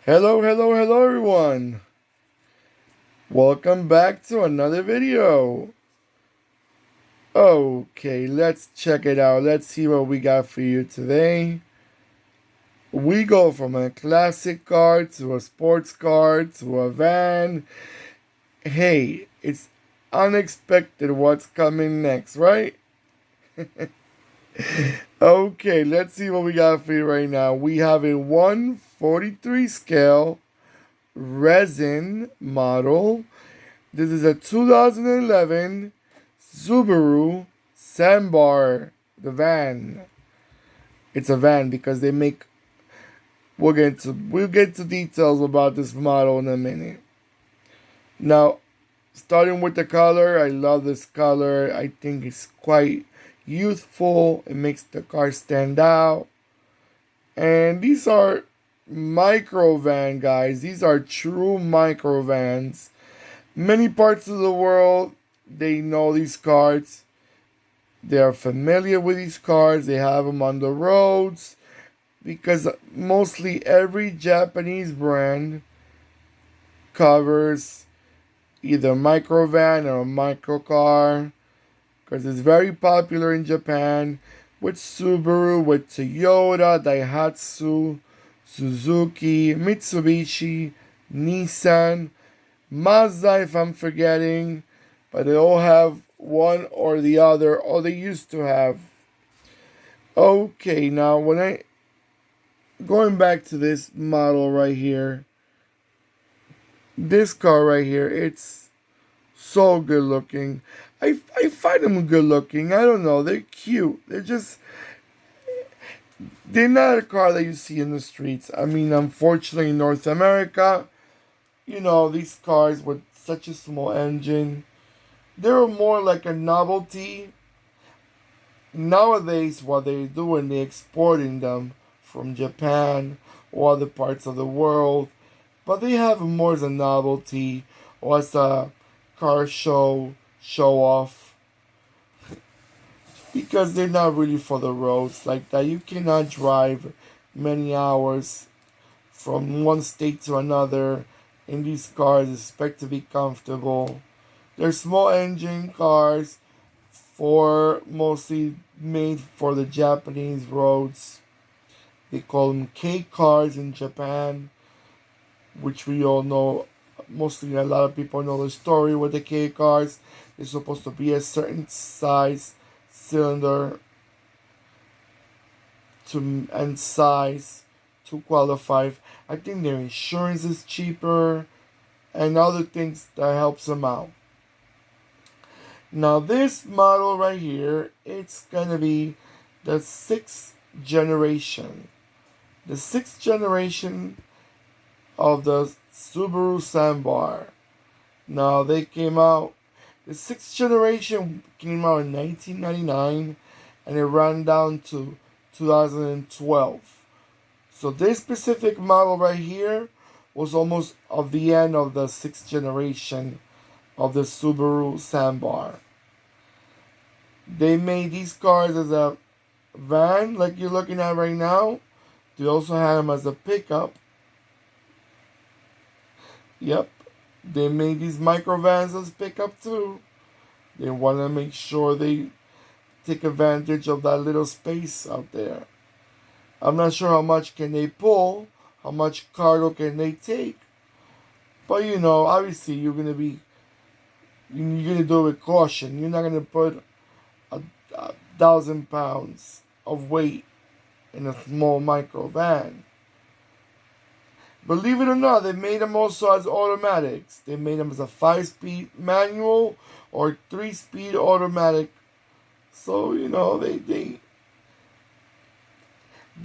Hello, hello, hello everyone. Welcome back to another video. Okay, let's check it out. Let's see what we got for you today. We go from a classic car to a sports car to a van. Hey, it's unexpected what's coming next, right? Okay, let's see what we got for you right now. We have a 143 scale resin model. This is a 2011 Subaru Sambar, the van. It's a van because they make. We'll get to details about this model in a minute. Now, starting with the color, I love this color. I think it's quite youthful. It makes the car stand out. And these are micro van, guys. These are true micro vans. Many parts of the world, they know these cars. They are familiar with these cars. They have them on the roads because mostly every Japanese brand covers either microvan or a microcar because it's very popular in Japan with Subaru, with Toyota, Daihatsu, Suzuki, Mitsubishi, Nissan, Mazda, if I'm forgetting, but they all have one or the other, or they used to have. Okay, now when I going back to this model right here, this car right here, it's so good looking. I find them good looking. I don't know, they're cute. They're not a car that you see in the streets. I mean, unfortunately, in North America, these cars with such a small engine, they're more like a novelty. Nowadays, what they're doing, they're exporting them from Japan or other parts of the world, but they have them more as a novelty or as a car show off, because they're not really for the roads like that. You cannot drive many hours from one state to another in these cars, expect to be comfortable. They're small engine cars for mostly made for the Japanese roads. They call them K cars in Japan, which we all know. Mostly, a lot of people know the story with the K cars. They're supposed to be a certain size cylinder and size to qualify. I think their insurance is cheaper and other things that helps them out. Now this model right here, it's gonna be the sixth generation. The sixth generation of the Subaru Sambar. Now the sixth generation came out in 1999 and it ran down to 2012. So this specific model right here was almost of the end of the sixth generation of the Subaru Sambar. They made these cars as a van, like you're looking at right now. They also had them as a pickup. Yep, they made these microvans as pickup too. They want to make sure they take advantage of that little space out there. I'm not sure how much can they pull, how much cargo can they take, but obviously you're gonna do it with caution. You're not gonna put a 1,000 pounds of weight in a small micro van. Believe it or not, they made them also as automatics. They made them as a 5-speed manual or 3-speed automatic. So they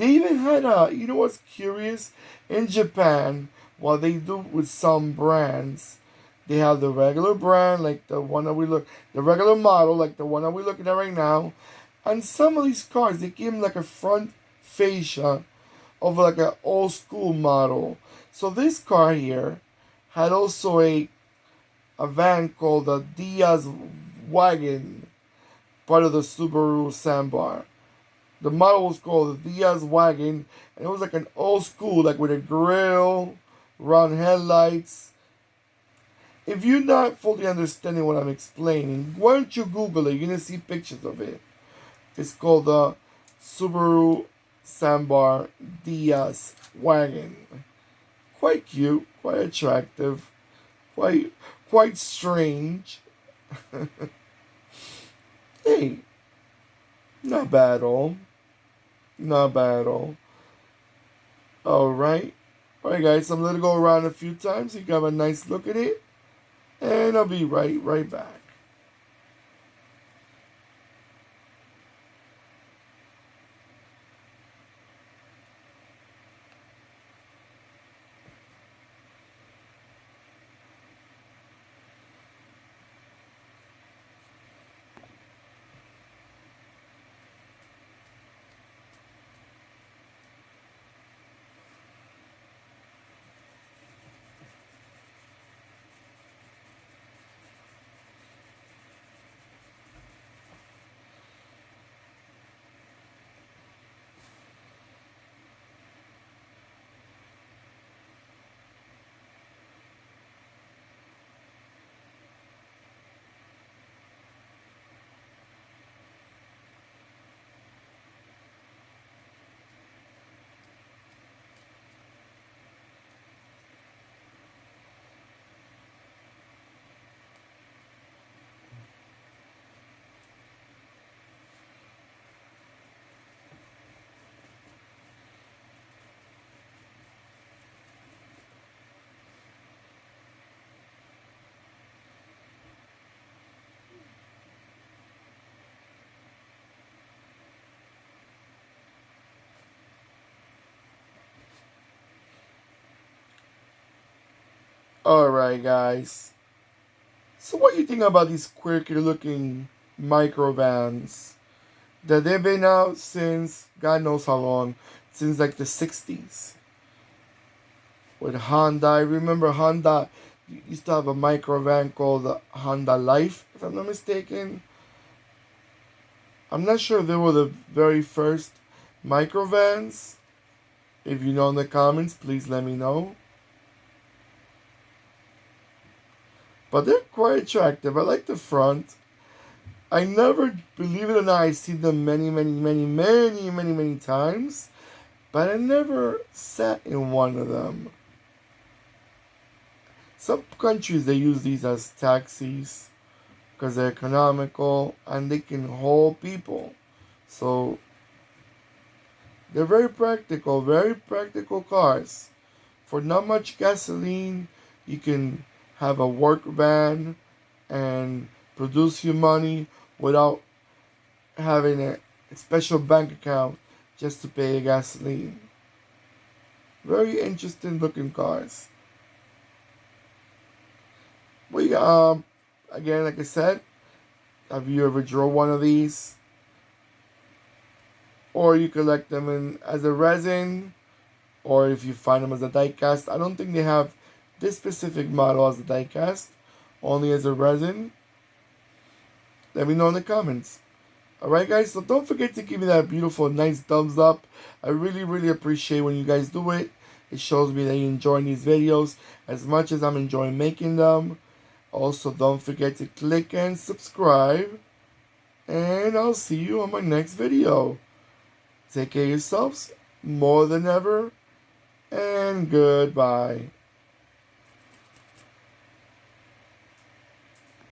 even had what's curious, in Japan, what they do with some brands, they have the regular brand, like the regular model, like the one that we're looking at right now. And some of these cars, they give them like a front fascia of like an old school model. So this car here had also a van called the Diaz Wagon, part of the Subaru Sambar. The model was called the Diaz Wagon, and it was like an old school, like with a grill, round headlights. If you're not fully understanding what I'm explaining, why don't you Google it? You're going to see pictures of it. It's called the Subaru Sambar DS wagon. Quite cute, quite attractive, quite strange. Hey, not bad at all. Not bad at all. Alright. Alright guys, I'm gonna go around a few times so you can have a nice look at it. And I'll be right back. Alright guys. So what do you think about these quirky looking microvans? That they've been out since God knows how long. Since like the 60s. With Honda. I remember Honda used to have a microvan called the Honda Life, if I'm not mistaken. I'm not sure if they were the very first microvans. If you know in the comments, please let me know. But they're quite attractive. I like the front. I never, believe it or not, I've seen them many times. But I never sat in one of them. Some countries, they use these as taxis because they're economical and they can hold people. So they're very practical cars. For not much gasoline, you can have a work van and produce your money without having a special bank account just to pay gasoline. Very interesting looking cars. Again, like I said, have you ever drove one of these? Or you collect them as a resin, or if you find them as a die-cast. I don't think they have this specific model as a die-cast, only as a resin. Let me know in the comments. Alright guys, so don't forget to give me that beautiful, nice thumbs up. I really appreciate when you guys do it. It shows me that you're enjoying these videos as much as I'm enjoying making them. Also, don't forget to click and subscribe. And I'll see you on my next video. Take care of yourselves more than ever. And goodbye.